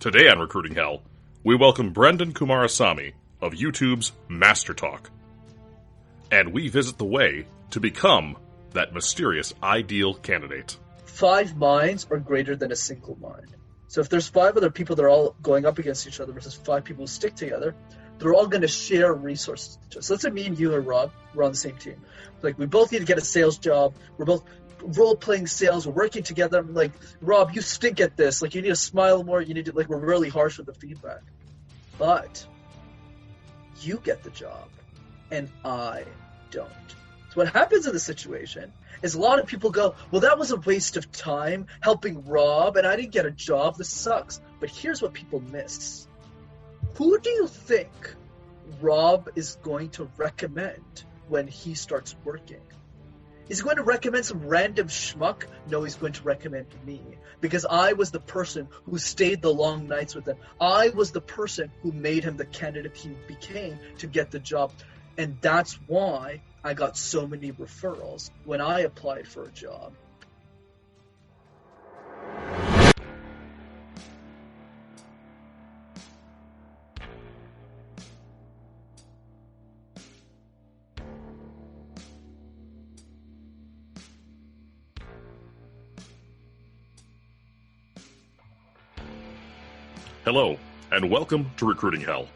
Today on Recruiting Hell, we welcome Brenden Kumarasamy of YouTube's MasterTalk. And we visit the way to become that mysterious ideal candidate. 5 minds are greater than a single mind. So if there's 5 other people that are all going up against each other versus 5 people who stick together, they're all going to share resources. So let's say me and you and Rob, we're on the same team. Like, we both need to get a sales job. We're both role-playing sales. We're working together. I'm like, Rob, you stink at this. Like, you need to smile more. You need to, like, we're really harsh with the feedback. But you get the job, and I don't. So what happens in this situation is a lot of people go, well, that was a waste of time helping Rob, and I didn't get a job. This sucks. But here's what people miss. Who do you think Rob is going to recommend when he starts working? Is he going to recommend some random schmuck? No, he's going to recommend me. Because I was the person who stayed the long nights with him. I was the person who made him the candidate he became to get the job. And that's why I got so many referrals when I applied for a job. Hello, and welcome to Recruiting Hell.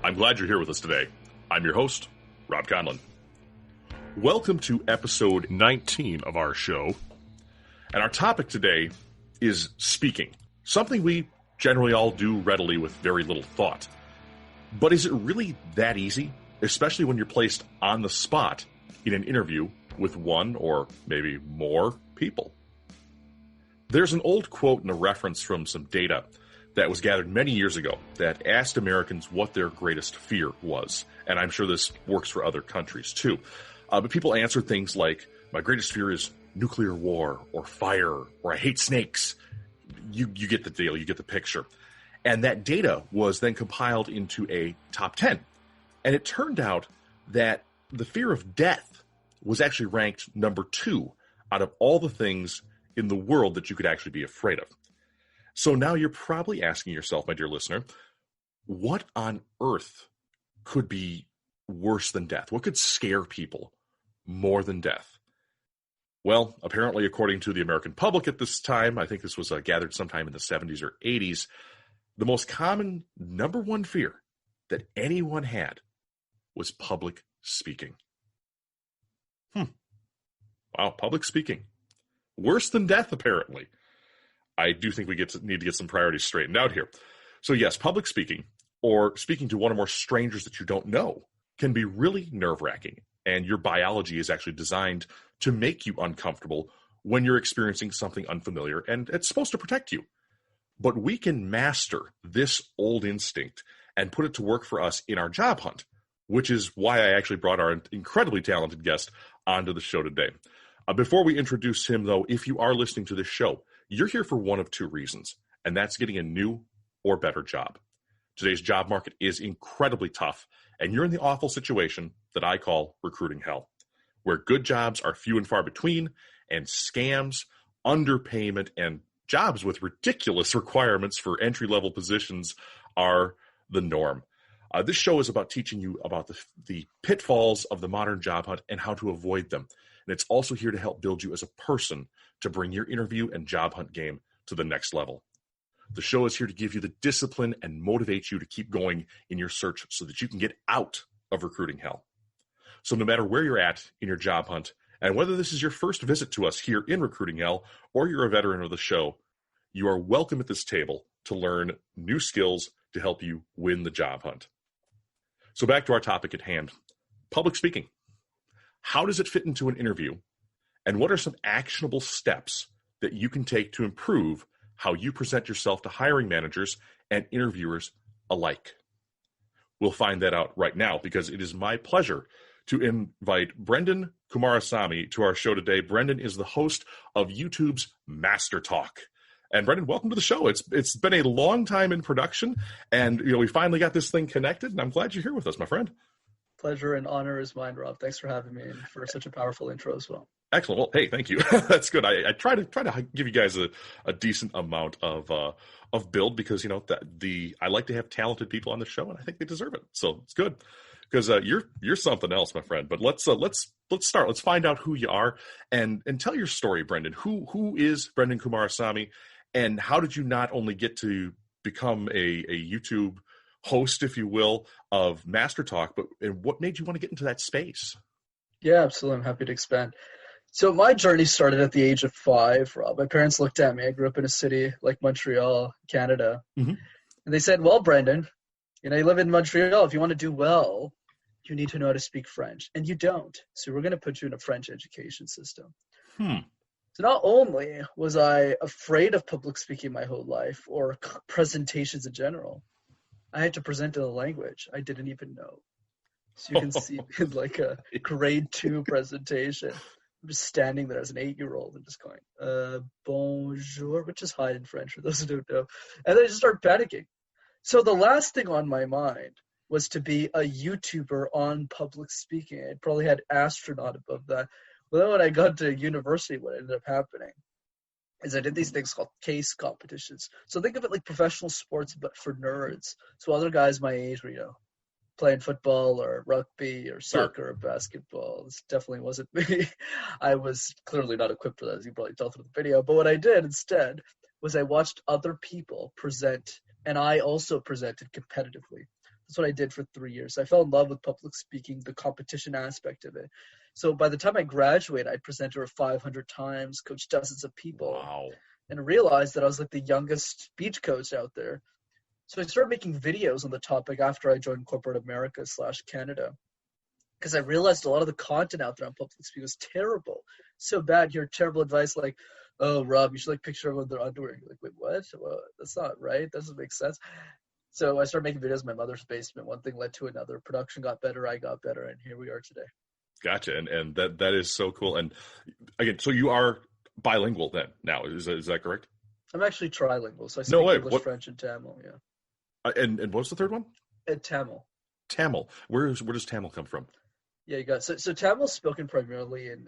I'm glad you're here with us today. I'm your host, Robb Conlon. Welcome to episode 19 of our show. And our topic today is speaking, something we generally all do readily with very little thought. But is it really that easy, especially when you're placed on the spot in an interview with one or maybe more people? There's an old quote and a reference from some data that was gathered many years ago that asked Americans what their greatest fear was. And I'm sure this works for other countries too. But people answered things like, my greatest fear is nuclear war or fire, or I hate snakes. You get the deal, you get the picture. And that data was then compiled into a top 10. And it turned out that the fear of death was actually ranked number 2 out of all the things in the world that you could actually be afraid of. So now you're probably asking yourself, my dear listener, what on earth could be worse than death? What could scare people more than death? Well, apparently, according to the American public at this time, I think this was gathered sometime in the 70s or 80s, the most common number 1 fear that anyone had was public speaking. Wow, public speaking. Worse than death, apparently. I do think we need to get some priorities straightened out here. So yes, public speaking, or speaking to one or more strangers that you don't know, can be really nerve-wracking. And your biology is actually designed to make you uncomfortable when you're experiencing something unfamiliar, and it's supposed to protect you. But we can master this old instinct and put it to work for us in our job hunt, which is why I actually brought our incredibly talented guest onto the show today. Before we introduce him, though, if you are listening to this show, you're here for one of 2 reasons, and that's getting a new or better job. Today's job market is incredibly tough, and you're in the awful situation that I call recruiting hell, where good jobs are few and far between, and scams, underpayment, and jobs with ridiculous requirements for entry-level positions are the norm. This show is about teaching you about the pitfalls of the modern job hunt and how to avoid them. And it's also here to help build you as a person to bring your interview and job hunt game to the next level. The show is here to give you the discipline and motivate you to keep going in your search so that you can get out of recruiting hell. So no matter where you're at in your job hunt, and whether this is your first visit to us here in Recruiting Hell, or you're a veteran of the show, you are welcome at this table to learn new skills to help you win the job hunt. So back to our topic at hand, public speaking. How does it fit into an interview? And what are some actionable steps that you can take to improve how you present yourself to hiring managers and interviewers alike? We'll find that out right now, because it is my pleasure to invite Brenden Kumarasamy to our show today. Brenden is the host of YouTube's MasterTalk. And Brenden, welcome to the show. It's been a long time in production, and we finally got this thing connected, and I'm glad you're here with us, my friend. Pleasure and honor is mine, Rob. Thanks for having me and for such a powerful intro as well. Excellent. Well, hey, thank you. That's good. I try to give you guys a decent amount of build because I like to have talented people on the show and I think they deserve it. So it's good because you're something else, my friend. But let's start. Let's find out who you are and tell your story, Brenden. Who is Brenden Kumarasamy, and how did you not only get to become a YouTube host, if you will, of MasterTalk, but what made you want to get into that space? Yeah, absolutely. I'm happy to expand. So my journey started at the age of 5, Rob. My parents looked at me. I grew up in a city like Montreal, Canada. Mm-hmm. And they said, well, Brenden, you live in Montreal. If you want to do well, you need to know how to speak French. And you don't. So we're going to put you in a French education system. So not only was I afraid of public speaking my whole life or presentations in general, I had to present in a language I didn't even know. So you can see in like a grade 2 presentation, I'm just standing there as an 8-year-old and just going, bonjour, which is hi in French for those who don't know. And then I just start panicking. So the last thing on my mind was to be a YouTuber on public speaking. I probably had astronaut above that. But then when I got to university, what ended up happening is I did these things called case competitions. So think of it like professional sports, but for nerds. So other guys my age were, playing football or rugby or soccer or basketball. This definitely wasn't me. I was clearly not equipped for that, as you probably tell through the video. But what I did instead was I watched other people present, and I also presented competitively. That's what I did for 3 years. I fell in love with public speaking, the competition aspect of it. So by the time I graduated, I presented over 500 times, coached dozens of people. Wow. And realized that I was like the youngest speech coach out there. So I started making videos on the topic after I joined corporate America / Canada. Because I realized a lot of the content out there on public speaking was terrible. So bad. You hear terrible advice like, oh, Rob, you should like picture everyone with their underwear. You're like, wait, what? Well, that's not right. That doesn't make sense. So I started making videos in my mother's basement. One thing led to another. Production got better. I got better. And here we are today. Gotcha. And that is so cool. And again, so you are bilingual then now. Is that correct? I'm actually trilingual. So I speak English, French, and Tamil. Yeah. And what's the third one? Tamil. Tamil. Where does Tamil come from? Yeah, you got so Tamil is spoken primarily in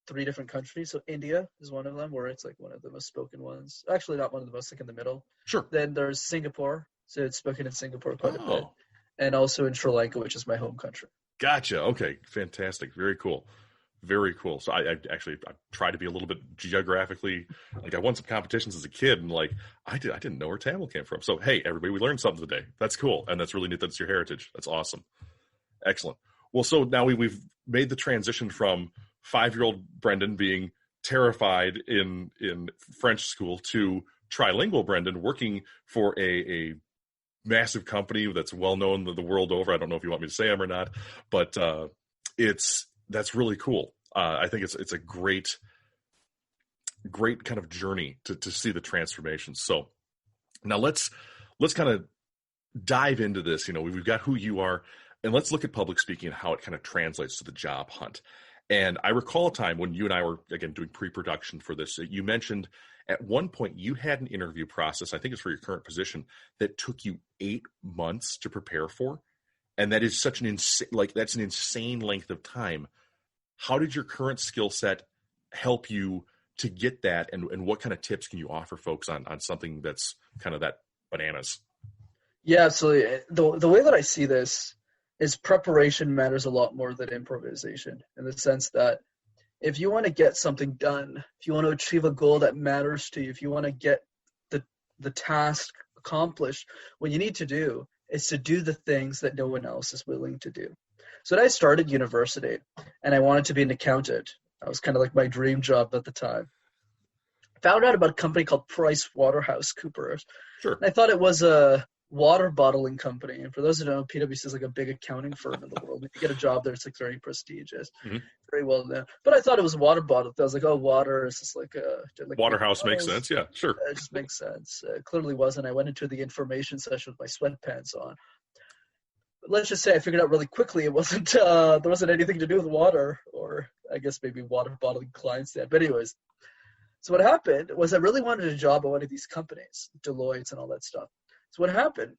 3 different countries. So India is one of them, where it's like one of the most spoken ones. Actually, not one of the most, like in the middle. Sure. Then there's Singapore, so it's spoken in Singapore quite a bit, and also in Sri Lanka, which is my home country. Gotcha. Okay, fantastic. Very cool. Very cool. So I try to be a little bit geographically, like I won some competitions as a kid, and like I didn't know where Tamil came from. So hey, everybody, we learned something today. That's cool, and that's really neat. That's your heritage. That's awesome. Excellent. Well, so now we've made the transition from 5-year-old Brenden being terrified in French school to trilingual Brenden working for a massive company that's well known the world over. I don't know if you want me to say them or not, but that's really cool. I think it's a great kind of journey to see the transformation. So now let's kind of dive into this. We've got who you are, and let's look at public speaking and how it kind of translates to the job hunt. And I recall a time when you and I were, again, doing pre-production for this. You mentioned at one point you had an interview process, I think it's for your current position, that took you 8 months to prepare for. And that is such an insane length of time. How did your current skill set help you to get that? And what kind of tips can you offer folks on something that's kind of that bananas? Yeah, absolutely. The way that I see this is preparation matters a lot more than improvisation, in the sense that if you want to get something done, if you want to achieve a goal that matters to you, if you want to get the task accomplished, what you need to do is to do the things that no one else is willing to do. So when I started university and I wanted to be an accountant, that was kind of like my dream job at the time. Found out about a company called PricewaterhouseCoopers. Sure. And I thought it was a water bottling company. And for those who don't know, PwC is like a big accounting firm in the world. If you get a job there, it's like very prestigious, very well known. But I thought it was a water bottle. I was like, oh, water is just like Waterhouse makes sense. Yeah, sure. It just makes sense. It clearly wasn't. I went into the information session with my sweatpants on. But let's just say I figured out really quickly it wasn't there wasn't anything to do with water, or I guess maybe water bottling clients there. But anyways, so what happened was I really wanted a job at one of these companies, Deloitte and all that stuff. So what happened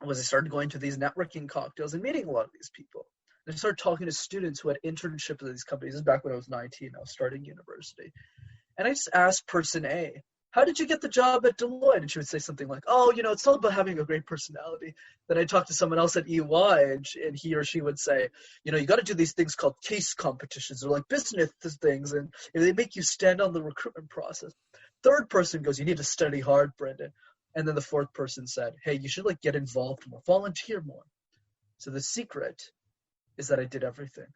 was I started going to these networking cocktails and meeting a lot of these people. And I started talking to students who had internships at these companies. This is back when I was 19. I was starting university. And I just asked person A, how did you get the job at Deloitte? And she would say something like, oh, it's all about having a great personality. Then I talked to someone else at EY, and he or she would say, you got to do these things called case competitions or like business things, and they make you stand on the recruitment process. Third person goes, you need to study hard, Brenden. And then the fourth person said, hey, you should get involved more, volunteer more. So the secret is that I did everything.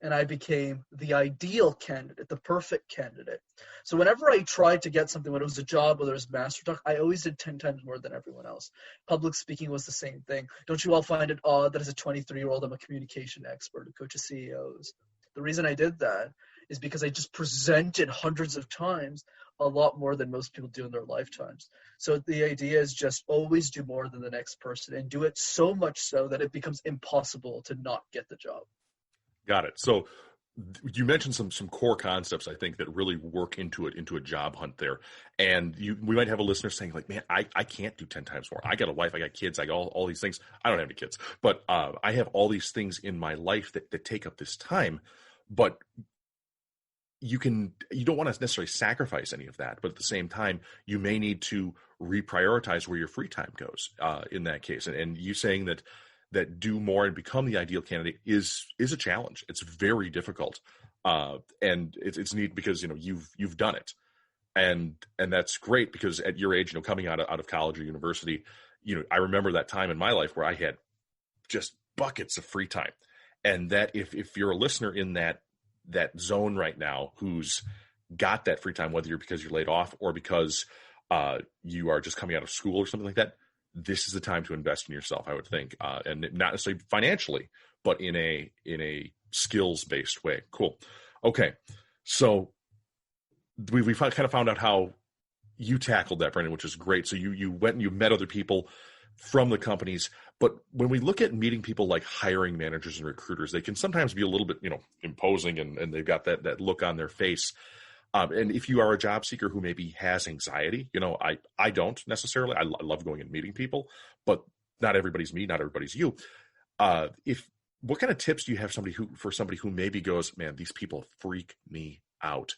And I became the ideal candidate, the perfect candidate. So whenever I tried to get something, whether it was a job, whether it was MasterTalk, I always did 10 times more than everyone else. Public speaking was the same thing. Don't you all find it odd that as a 23-year-old, I'm a communication expert, a coach of CEOs? The reason I did that is because I just presented hundreds of times, a lot more than most people do in their lifetimes. So the idea is just always do more than the next person and do it so much so that it becomes impossible to not get the job. Got it. So you mentioned some core concepts, I think, that really work into a job hunt there. And we might have a listener saying like, man, I can't do 10 times more. I got a wife, I got kids, I got all these things. I don't have any kids, but I have all these things in my life that take up this time. But you don't want to necessarily sacrifice any of that. But at the same time, you may need to reprioritize where your free time goes in that case. And you saying that do more and become the ideal candidate is a challenge. It's very difficult, and it's neat because you've done it, and that's great because at your age, coming out of college or university, I remember that time in my life where I had just buckets of free time, and that if you're a listener in that zone right now who's got that free time, whether you're because you're laid off or because you are just coming out of school or something like that, this is the time to invest in yourself, I would think, and not necessarily financially, but in a skills-based way. Cool. Okay, so we kind of found out how you tackled that, Brenden, which is great. So you went and you met other people from the companies, but when we look at meeting people like hiring managers and recruiters, they can sometimes be a little bit, imposing, and they've got that look on their face. And if you are a job seeker who maybe has anxiety, I don't necessarily. I love going and meeting people, but not everybody's me, not everybody's you. What kind of tips do you have for somebody who maybe goes, man, these people freak me out?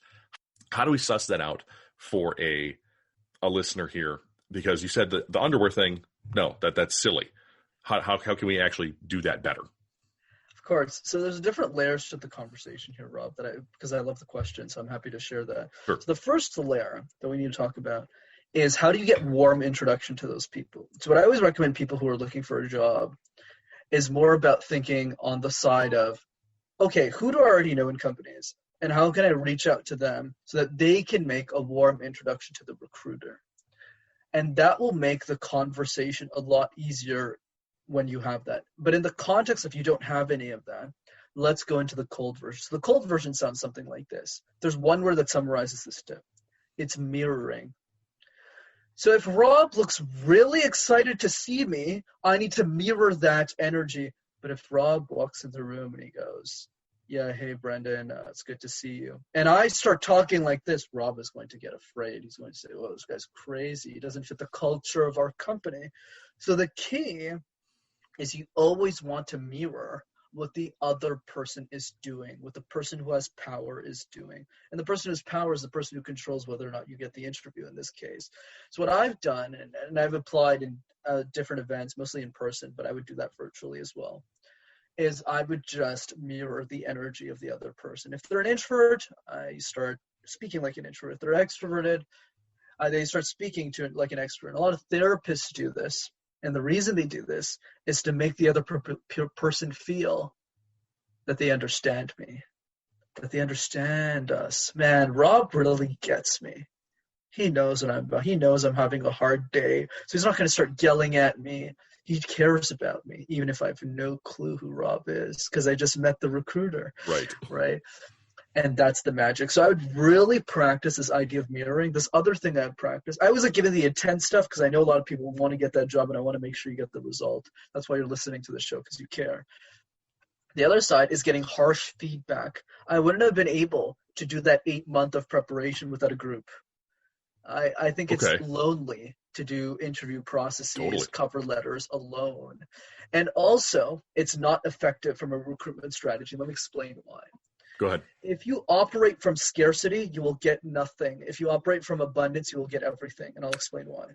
How do we suss that out for a listener here? Because you said the underwear thing, no, that's silly. How can we actually do that better? Of course. So there's different layers to the conversation here, Rob, because I love the question, so I'm happy to share that. Sure. So the first layer that we need to talk about is how do you get warm introduction to those people? So what I always recommend people who are looking for a job is more about thinking on the side of, okay, who do I already know in companies? And how can I reach out to them so that they can make a warm introduction to the recruiter? And that will make the conversation a lot easier when you have that. But in the context, if you don't have any of that, let's go into the cold version. So the cold version sounds something like this. There's one word that summarizes this tip. It's mirroring. So if Rob looks really excited to see me, I need to mirror that energy. But if Rob walks in the room and he goes, yeah, hey, Brenden, it's good to see you. And I start talking like this, Rob is going to get afraid. He's going to say, well, this guy's crazy. He doesn't fit the culture of our company. So the key is you always want to mirror what the other person is doing, what the person who has power is doing. And the person who has power is the person who controls whether or not you get the interview in this case. So what I've done, and I've applied in different events, mostly in person, but I would do that virtually as well, is I would just mirror the energy of the other person. If they're an introvert, I start speaking like an introvert. If they're extroverted, they start speaking to like an extrovert. And a lot of therapists do this. And the reason they do this is to make the other person feel that they understand me, that they understand us. Man, Rob really gets me. He knows what I'm about. He knows I'm having a hard day. So he's not going to start yelling at me. He cares about me, even if I have no clue who Rob is, because I just met the recruiter. Right. And that's the magic. So I would really practice this idea of mirroring. This other thing I've practiced, I was like giving the intense stuff because I know a lot of people want to get that job and I want to make sure you get the result. That's why you're listening to the show, because you care. The other side is getting harsh feedback. I wouldn't have been able to do that 8 month of preparation without a group. I think it's lonely to do interview processes, Totally. cover letters alone. And also, it's not effective from a recruitment strategy. Let me explain why. Go ahead. If you operate from scarcity, you will get nothing. If you operate from abundance, you will get everything. And I'll explain why.